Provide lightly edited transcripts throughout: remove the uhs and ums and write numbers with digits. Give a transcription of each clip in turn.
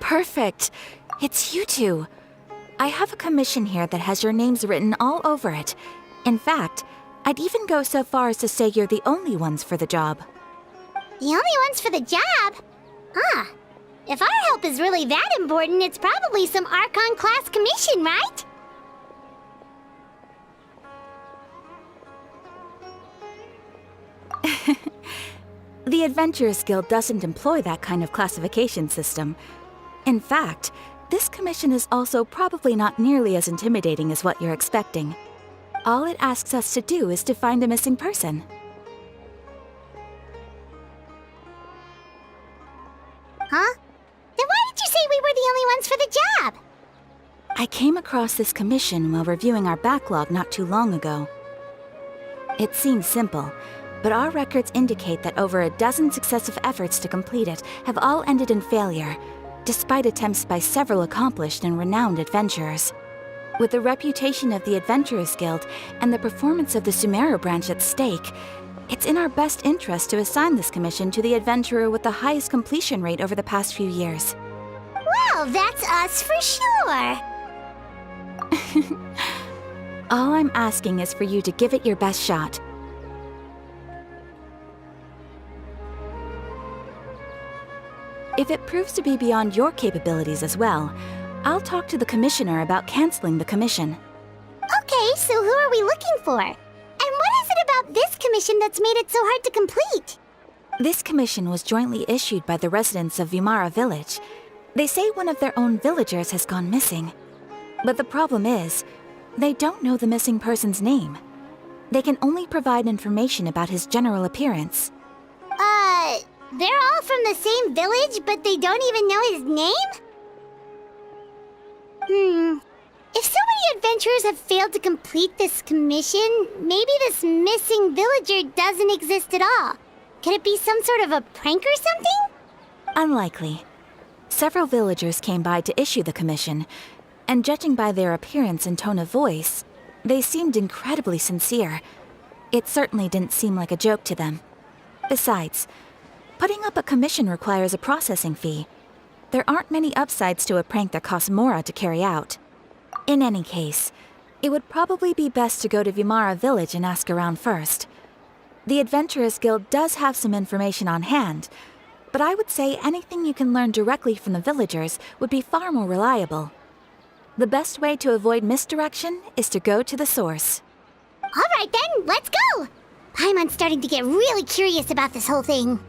Perfect. It's you two. I have a commission here that has your names written all over it. In fact, I'd even go so far as to say you're the only ones for the job. The only ones for the job? Huh. If our help is really that important, it's probably some Archon class commission, right? The Adventurers Guild doesn't employ that kind of classification system. In fact, this commission is also probably not nearly as intimidating as what you're expecting. All it asks us to do is to find a missing person. Huh? Then why did you say we were the only ones for the job? I came across this commission while reviewing our backlog not too long ago. It seems simple, but our records indicate that over a dozen successive efforts to complete it have all ended in failure, despite attempts by several accomplished and renowned adventurers. With the reputation of the Adventurers Guild and the performance of the Sumeru branch at stake, it's in our best interest to assign this commission to the adventurer with the highest completion rate over the past few years. Well, that's us for sure! All I'm asking is for you to give it your best shot. If it proves to be beyond your capabilities as well, I'll talk to the commissioner about canceling the commission. Okay, so who are we looking for? And what is it about this commission that's made it so hard to complete? This commission was jointly issued by the residents of Vimara Village. They say one of their own villagers has gone missing. But the problem is, they don't know the missing person's name. They can only provide information about his general appearance. They're all from the same village, but they don't even know his name? If so many adventurers have failed to complete this commission, maybe this missing villager doesn't exist at all. Could it be some sort of a prank or something? Unlikely. Several villagers came by to issue the commission, and judging by their appearance and tone of voice, they seemed incredibly sincere. It certainly didn't seem like a joke to them. Besides, putting up a commission requires a processing fee. There aren't many upsides to a prank that costs Mora to carry out. In any case, it would probably be best to go to Vimara Village and ask around first. The Adventurers Guild does have some information on hand, but I would say anything you can learn directly from the villagers would be far more reliable. The best way to avoid misdirection is to go to the source. All right then, let's go! Paimon's starting to get really curious about this whole thing.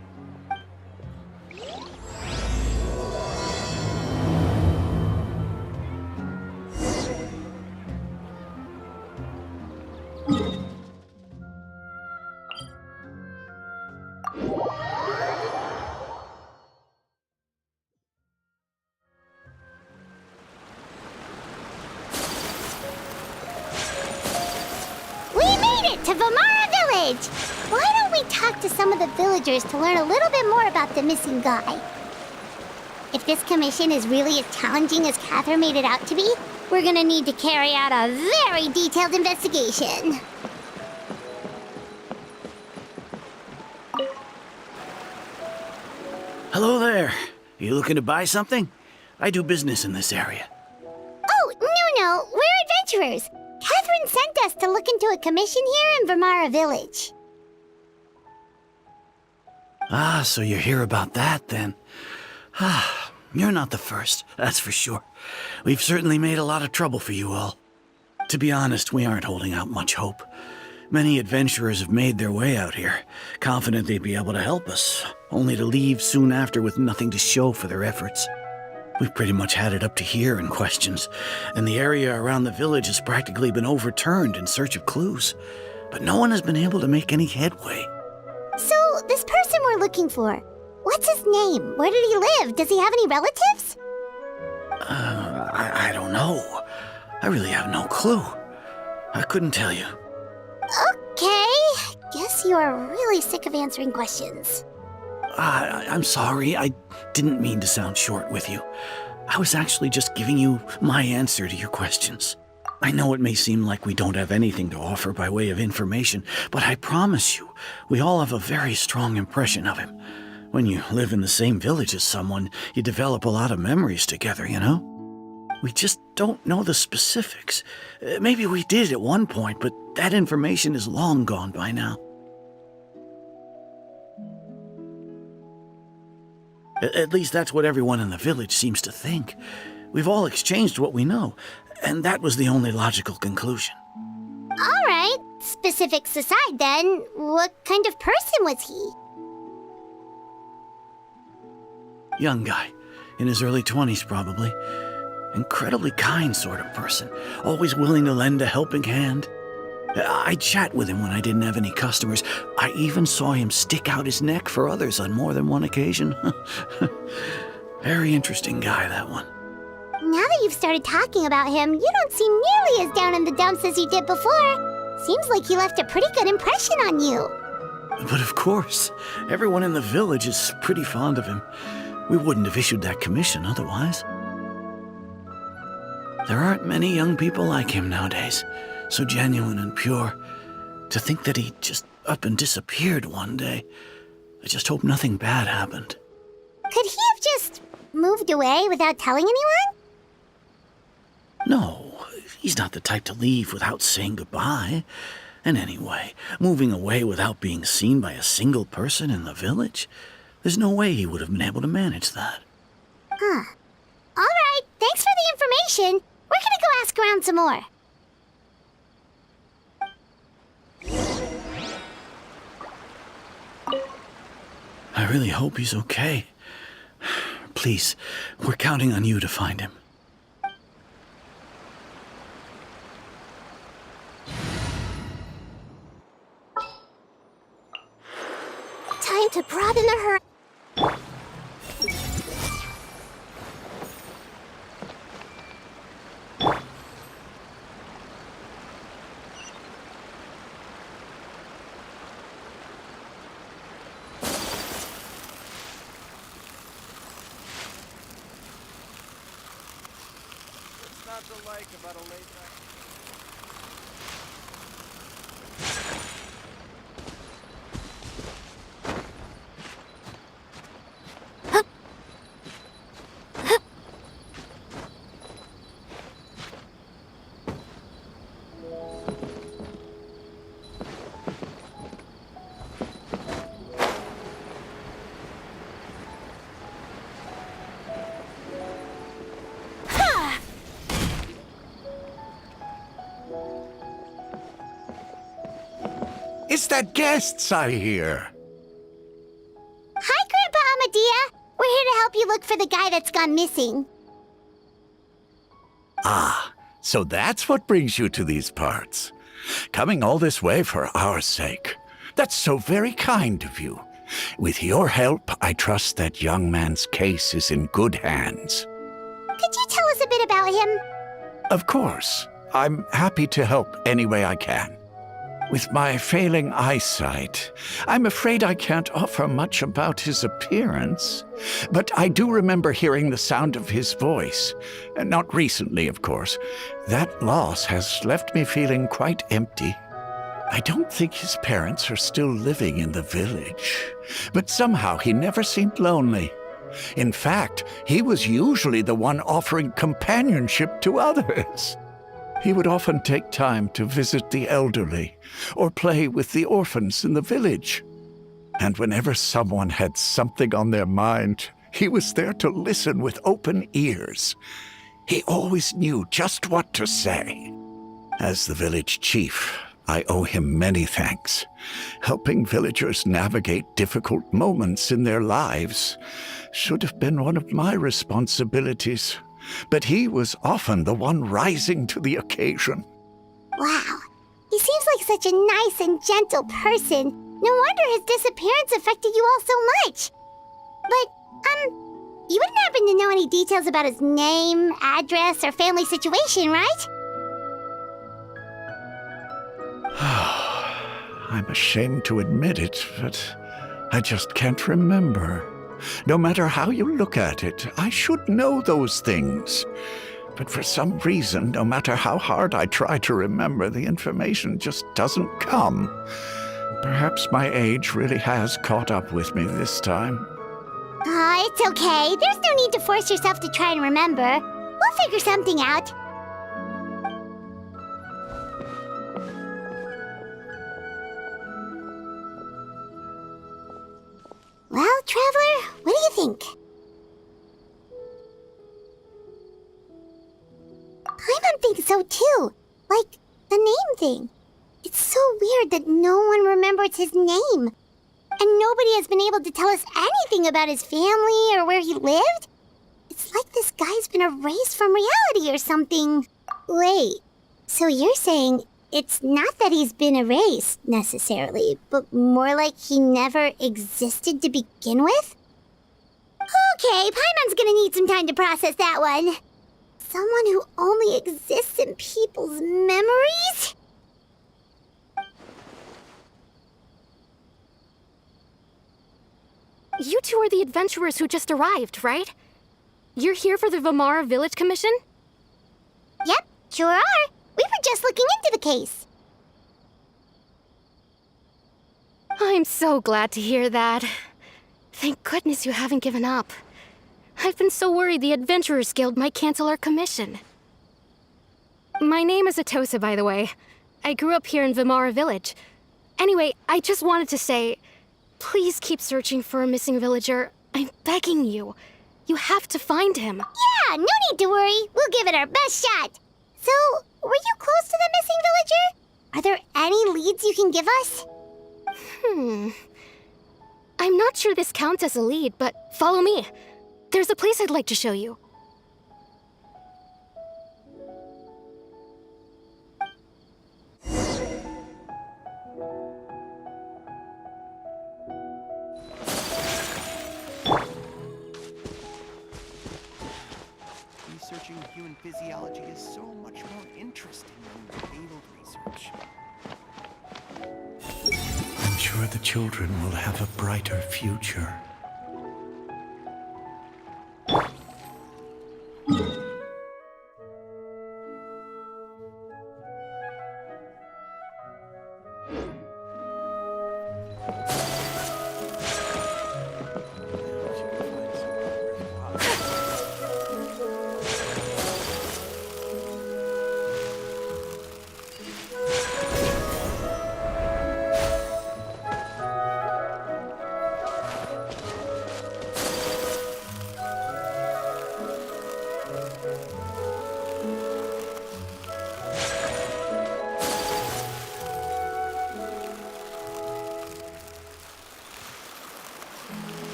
To Vimara Village! Why don't we talk to some of the villagers to learn a little bit more about the missing guy? If this commission is really as challenging as Katheryne made it out to be, we're gonna need to carry out a very detailed investigation. Hello there. You looking to buy something? I do business in this area. Oh, no, we're adventurers. Katheryne sent us to look into a commission here in Vimara Village. Ah, so you're here about that, then. Ah, you're not the first, that's for sure. We've certainly made a lot of trouble for you all. To be honest, we aren't holding out much hope. Many adventurers have made their way out here, confident they'd be able to help us, only to leave soon after with nothing to show for their efforts. We've pretty much had it up to here in questions, and the area around the village has practically been overturned in search of clues. But no one has been able to make any headway. So, this person we're looking for, what's his name? Where did he live? Does he have any relatives? I don't know. I really have no clue. I couldn't tell you. Okay, guess you are really sick of answering questions. I'm sorry, I didn't mean to sound short with you. I was actually just giving you my answer to your questions. I know it may seem like we don't have anything to offer by way of information, but I promise you, we all have a very strong impression of him. When you live in the same village as someone, you develop a lot of memories together, you know? We just don't know the specifics. Maybe we did at one point, but that information is long gone by now. At least that's what everyone in the village seems to think. We've all exchanged what we know, and that was the only logical conclusion. All right, specifics aside then, what kind of person was he? Young guy, in his early 20s probably. Incredibly kind sort of person, always willing to lend a helping hand. I'd chat with him when I didn't have any customers. I even saw him stick out his neck for others on more than one occasion. Very interesting guy, that one. Now that you've started talking about him, you don't seem nearly as down in the dumps as you did before. Seems like he left a pretty good impression on you. But of course, everyone in the village is pretty fond of him. We wouldn't have issued that commission otherwise. There aren't many young people like him nowadays, so genuine and pure. To think that he just up and disappeared one day. I just hope nothing bad happened. Could he have just moved away without telling anyone? No, he's not the type to leave without saying goodbye. And anyway, moving away without being seen by a single person in the village? There's no way he would have been able to manage that. Huh. All right, thanks for the information. We're gonna go ask around some more. I really hope he's okay. Please, we're counting on you to find him. Time to broaden the horizon. About a late night. It's that guests I hear. Hi, Grandpa Amadea. We're here to help you look for the guy that's gone missing. Ah, so that's what brings you to these parts. Coming all this way for our sake. That's so very kind of you. With your help, I trust that young man's case is in good hands. Could you tell us a bit about him? Of course. I'm happy to help any way I can. With my failing eyesight, I'm afraid I can't offer much about his appearance. But I do remember hearing the sound of his voice. Not recently, of course. That loss has left me feeling quite empty. I don't think his parents are still living in the village. But somehow he never seemed lonely. In fact, he was usually the one offering companionship to others. He would often take time to visit the elderly or play with the orphans in the village. And whenever someone had something on their mind, he was there to listen with open ears. He always knew just what to say. As the village chief, I owe him many thanks. Helping villagers navigate difficult moments in their lives should have been one of my responsibilities. But he was often the one rising to the occasion. Wow. He seems like such a nice and gentle person. No wonder his disappearance affected you all so much. But, you wouldn't happen to know any details about his name, address, or family situation, right? I'm ashamed to admit it, but I just can't remember. No matter how you look at it, I should know those things. But for some reason, no matter how hard I try to remember, the information just doesn't come. Perhaps my age really has caught up with me this time. It's okay. There's no need to force yourself to try and remember. We'll figure something out. Well, Traveler, what do you think? Paimon thinks so too. Like, the name thing. It's so weird that no one remembers his name. And nobody has been able to tell us anything about his family or where he lived. It's like this guy's been erased from reality or something. Wait, so you're saying it's not that he's been erased, necessarily, but more like he never existed to begin with? Okay, Paimon's gonna need some time to process that one. Someone who only exists in people's memories? You two are the adventurers who just arrived, right? You're here for the Vamara Village Commission? Yep, sure are. We were just looking into the case. I'm so glad to hear that. Thank goodness you haven't given up. I've been so worried the Adventurers Guild might cancel our commission. My name is Atosa, by the way. I grew up here in Vamara Village. Anyway, I just wanted to say, please keep searching for a missing villager. I'm begging you. You have to find him. Yeah, no need to worry. We'll give it our best shot. So, were you close to the missing villager? Are there any leads you can give us? I'm not sure this counts as a lead, but follow me. There's a place I'd like to show you. Researching human physiology is so much more interesting than field research. I'm sure the children will have a brighter future.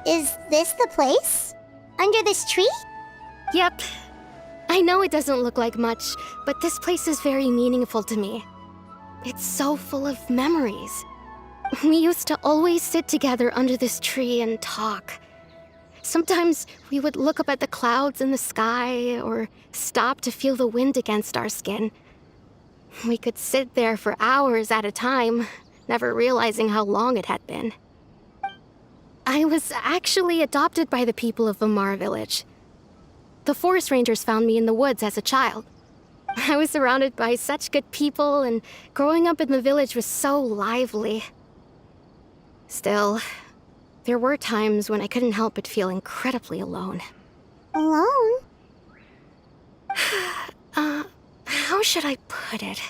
Is this the place? Under this tree? Yep. I know it doesn't look like much, but this place is very meaningful to me. It's so full of memories. We used to always sit together under this tree and talk. Sometimes we would look up at the clouds in the sky or stop to feel the wind against our skin. We could sit there for hours at a time, never realizing how long it had been. I was actually adopted by the people of Vamara Village. The forest rangers found me in the woods as a child. I was surrounded by such good people, and growing up in the village was so lively. Still, there were times when I couldn't help but feel incredibly alone. Alone? How should I put it?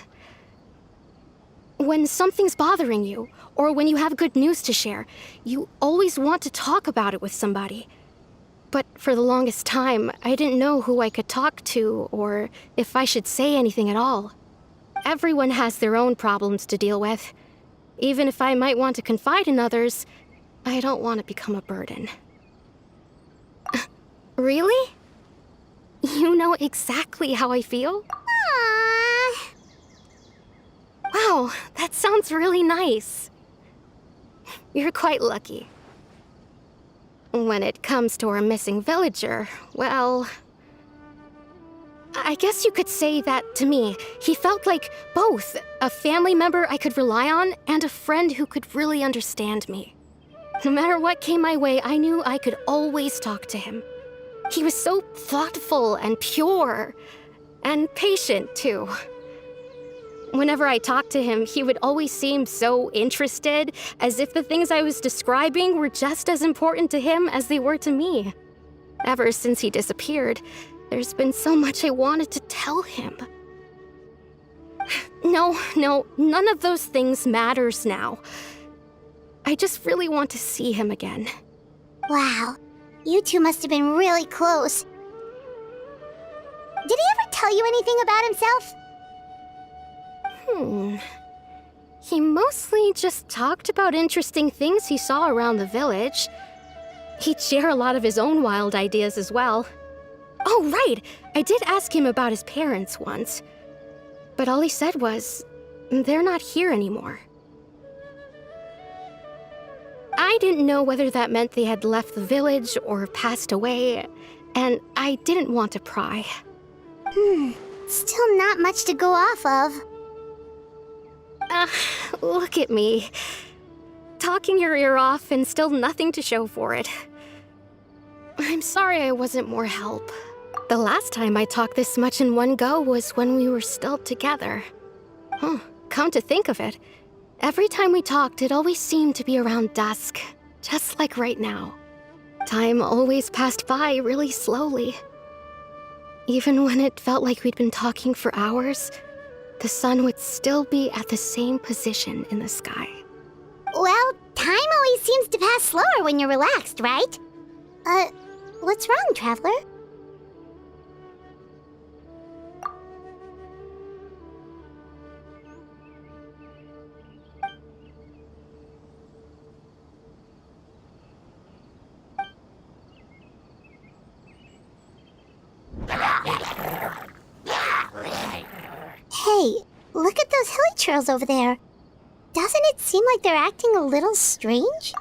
When something's bothering you, or when you have good news to share, you always want to talk about it with somebody. But for the longest time, I didn't know who I could talk to or if I should say anything at all. Everyone has their own problems to deal with. Even if I might want to confide in others, I don't want to become a burden. Really? You know exactly how I feel? Aww. Wow, that sounds really nice. You're quite lucky. When it comes to our missing villager, well, I guess you could say that to me. He felt like both a family member I could rely on and a friend who could really understand me. No matter what came my way, I knew I could always talk to him. He was so thoughtful and pure, and patient too. Whenever I talked to him, he would always seem so interested, as if the things I was describing were just as important to him as they were to me. Ever since he disappeared, there's been so much I wanted to tell him. No, none of those things matters now. I just really want to see him again. Wow, you two must have been really close. Did he ever tell you anything about himself? He mostly just talked about interesting things he saw around the village. He'd share a lot of his own wild ideas as well. Oh, right! I did ask him about his parents once. But all he said was, they're not here anymore. I didn't know whether that meant they had left the village or passed away, and I didn't want to pry. Still not much to go off of. Look at me. Talking your ear off and still nothing to show for it. I'm sorry I wasn't more help. The last time I talked this much in one go was when we were still together. Come to think of it, every time we talked, it always seemed to be around dusk, just like right now. Time always passed by really slowly. Even when it felt like we'd been talking for hours, the sun would still be at the same position in the sky. Well, time always seems to pass slower when you're relaxed, right? What's wrong, Traveler? Hey, look at those hilly trails over there. Doesn't it seem like they're acting a little strange?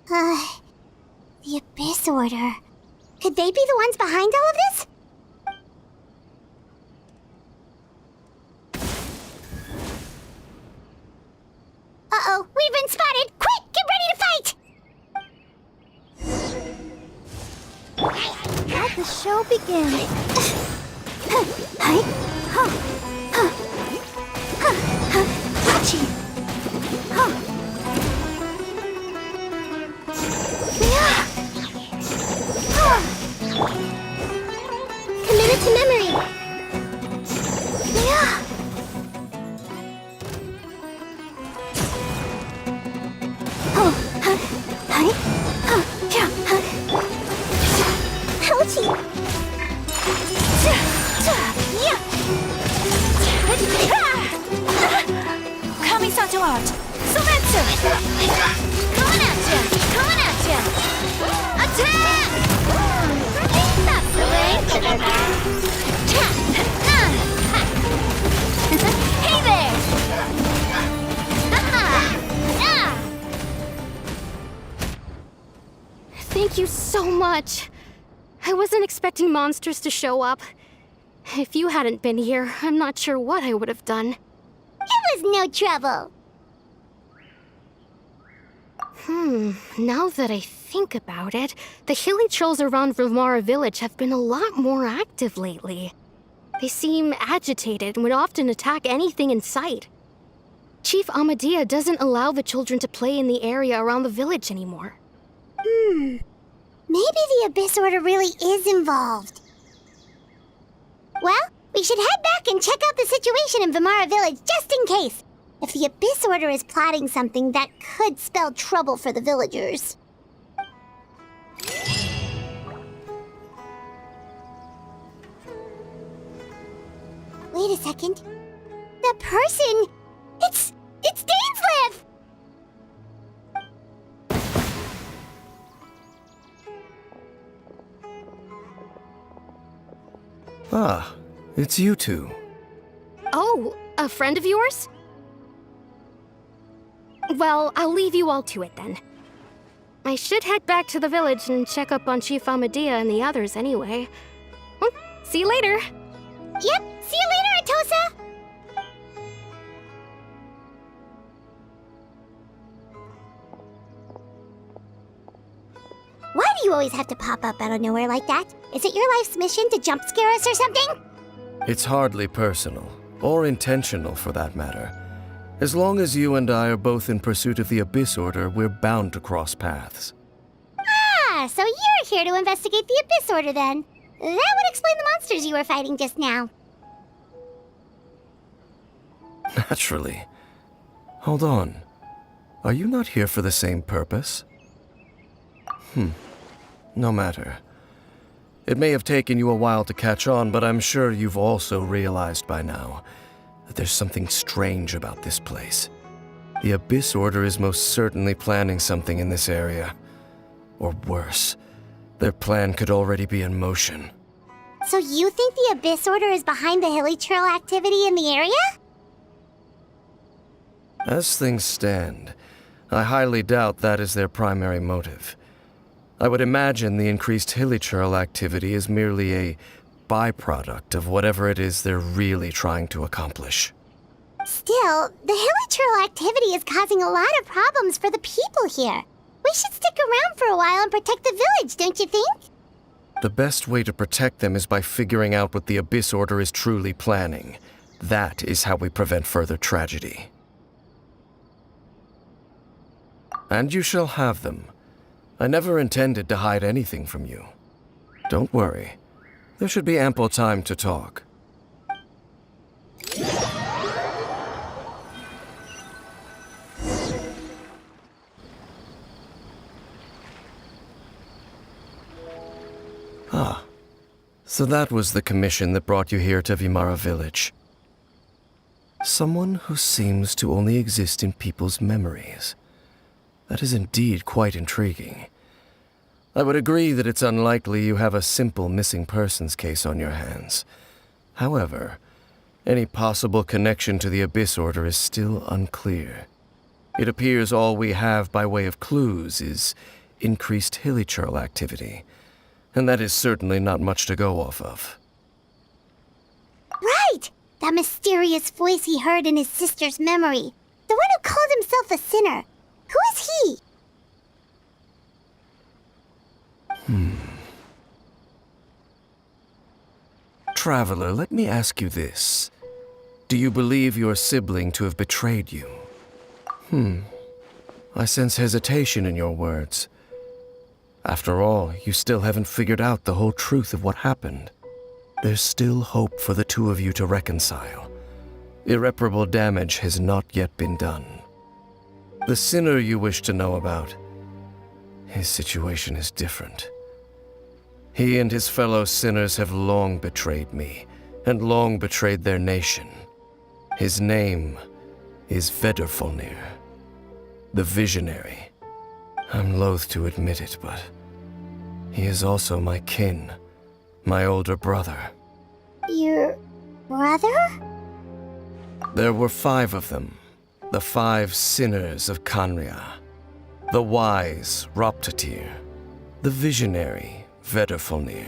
The Abyss Order. Could they be the ones behind all of this? Uh-oh, we've been spotted! Quick, get ready to fight! Let the show begin. Committed to memory. Kami-Sato art! Sumeru! Coming at ya! Attack! That's the way! Hey there! Thank you so much. I wasn't expecting monsters to show up. If you hadn't been here, I'm not sure what I would have done. It was no trouble. Now that I think about it, the hilly trolls around Vimara village have been a lot more active lately. They seem agitated and would often attack anything in sight. Chief Amadea doesn't allow the children to play in the area around the village anymore. Maybe the Abyss Order really is involved. Well, we should head back and check out the situation in Vimara village just in case. if the Abyss Order is plotting something that could spell trouble for the villagers. Wait a second. That person... It's Dainsleif! Ah, it's you two. Oh, a friend of yours? Well, I'll leave you all to it then. I should head back to the village and check up on Chief Amadea and the others anyway. Well, see you later. Yep, see you later, Atosa! Why do you always have to pop up out of nowhere like that? Is it your life's mission to jump scare us or something? It's hardly personal, or intentional for that matter. As long as you and I are both in pursuit of the Abyss Order, we're bound to cross paths. Ah, so you're here to investigate the Abyss Order then. That would explain the monsters you were fighting just now. Naturally. Hold on. Are you not here for the same purpose? No matter. It may have taken you a while to catch on, but I'm sure you've also realized by now that there's something strange about this place. The Abyss Order is most certainly planning something in this area. Or worse, their plan could already be in motion. So you think the Abyss Order is behind the hilly churl activity in the area? As things stand, I highly doubt that is their primary motive. I would imagine the increased hilly churl activity is merely a byproduct of whatever it is they're really trying to accomplish. Still, the hilly churl activity is causing a lot of problems for the people here. We should stick around for a while and protect the village, don't you think? The best way to protect them is by figuring out what the Abyss Order is truly planning. That is how we prevent further tragedy. And you shall have them. I never intended to hide anything from you. Don't worry. There should be ample time to talk. Ah. So that was the commission that brought you here to Vimara Village. Someone who seems to only exist in people's memories. That is indeed quite intriguing. I would agree that it's unlikely you have a simple missing persons case on your hands. However, any possible connection to the Abyss Order is still unclear. It appears all we have by way of clues is increased hilly churl activity, and that is certainly not much to go off of. Right! That mysterious voice he heard in his sister's memory. The one who called himself a sinner. Who is he? Traveler, let me ask you this. Do you believe your sibling to have betrayed you? I sense hesitation in your words. After all, you still haven't figured out the whole truth of what happened. There's still hope for the two of you to reconcile. Irreparable damage has not yet been done. The sinner you wish to know about, his situation is different. He and his fellow sinners have long betrayed me, and long betrayed their nation. His name is Vedrfolnir, the Visionary. I'm loath to admit it, but he is also my kin, my older brother. Your brother? There were 5 of them, the 5 sinners of Kanria. The wise, Roptatir. The visionary, Vedrfolnir.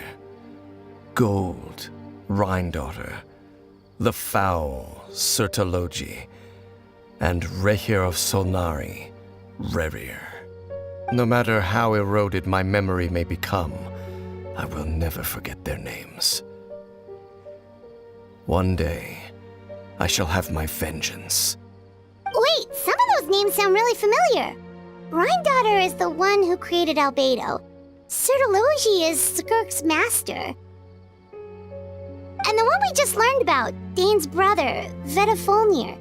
Gold, Rhine-daughter. The foul, Sertologi. And Rehir of Solnari, Rerir. No matter how eroded my memory may become, I will never forget their names. One day, I shall have my vengeance. Wait, some of those names sound really familiar. Rhine-daughter is the one who created Albedo. Sertologi is Skirk's master. And the one we just learned about, Dane's brother, Vedrfolnir.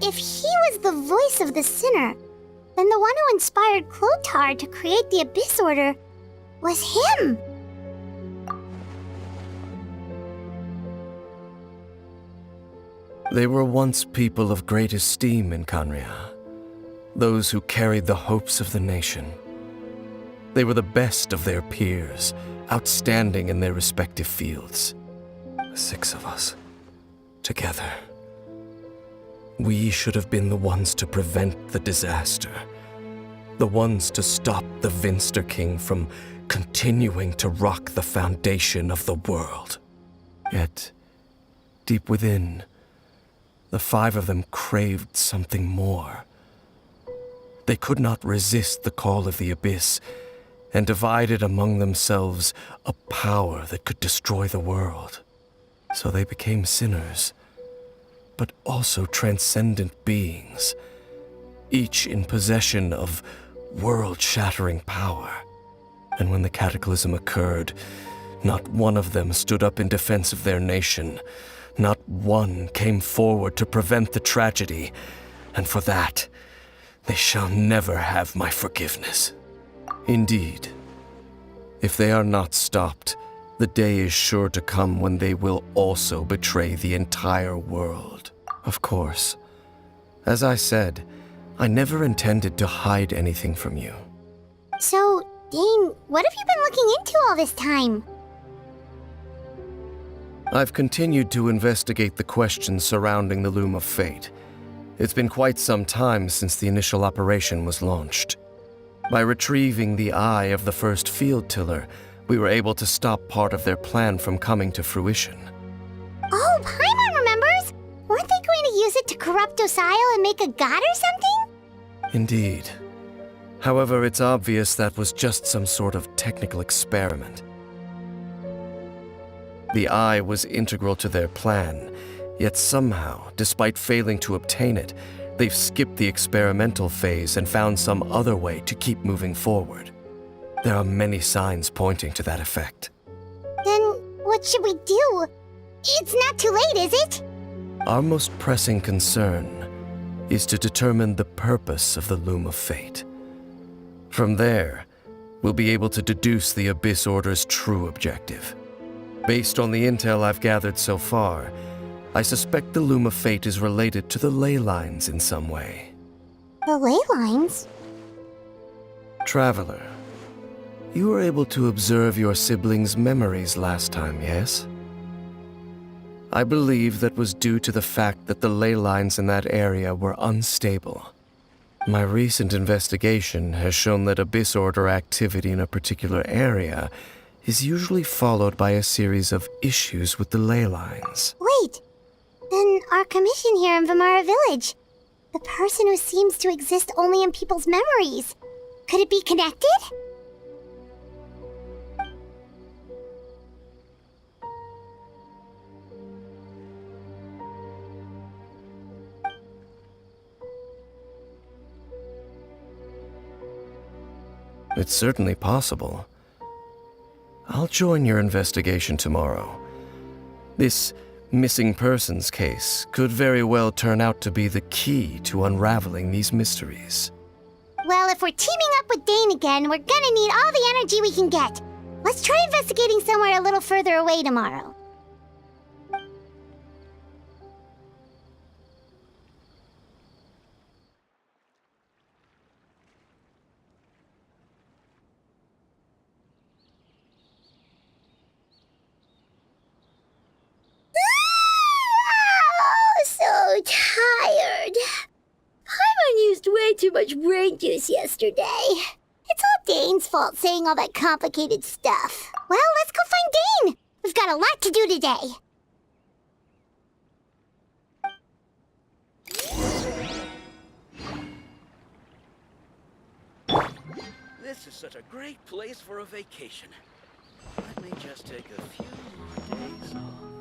if he was the voice of the sinner, then the one who inspired Clothar to create the Abyss Order was him. They were once people of great esteem in Khaenri'ah, those who carried the hopes of the nation. They were the best of their peers, outstanding in their respective fields. 6 of us, together. We should have been the ones to prevent the disaster, the ones to stop the Vinster King from continuing to rock the foundation of the world. Yet, deep within, the 5 of them craved something more. They could not resist the call of the Abyss, and divided among themselves a power that could destroy the world. So they became sinners, but also transcendent beings, each in possession of world-shattering power. And when the cataclysm occurred, not one of them stood up in defense of their nation. Not one came forward to prevent the tragedy, and for that, they shall never have my forgiveness. Indeed, if they are not stopped, the day is sure to come when they will also betray the entire world. Of course, as I said, I never intended to hide anything from you. So, Dane, what have you been looking into all this time? I've continued to investigate the questions surrounding the Loom of Fate. It's been quite some time since the initial operation was launched. By retrieving the eye of the first field tiller, we were able to stop part of their plan from coming to fruition. Oh, Paimon remembers! Weren't they going to use it to corrupt Osial and make a god or something? Indeed. However, it's obvious that was just some sort of technical experiment. The eye was integral to their plan, yet somehow, despite failing to obtain it, they've skipped the experimental phase and found some other way to keep moving forward. There are many signs pointing to that effect. Then what should we do? It's not too late, is it? Our most pressing concern is to determine the purpose of the Loom of Fate. From there, we'll be able to deduce the Abyss Order's true objective. Based on the intel I've gathered so far, I suspect the Loom of Fate is related to the ley lines in some way. The ley lines? Traveler, you were able to observe your siblings' memories last time, yes? I believe that was due to the fact that the ley lines in that area were unstable. My recent investigation has shown that Abyss Order activity in a particular area is usually followed by a series of issues with the ley lines. Wait, then our commission here in Vimara Village, the person who seems to exist only in people's memories, could it be connected? It's certainly possible. I'll join your investigation tomorrow. This missing persons case could very well turn out to be the key to unraveling these mysteries. Well, if we're teaming up with Dane again, we're gonna need all the energy we can get. Let's try investigating somewhere a little further away tomorrow. So tired. Paimon used way too much brain juice yesterday. It's all Dane's fault saying all that complicated stuff. Well, let's go find Dane. We've got a lot to do today. This is such a great place for a vacation. Let me just take a few more days off.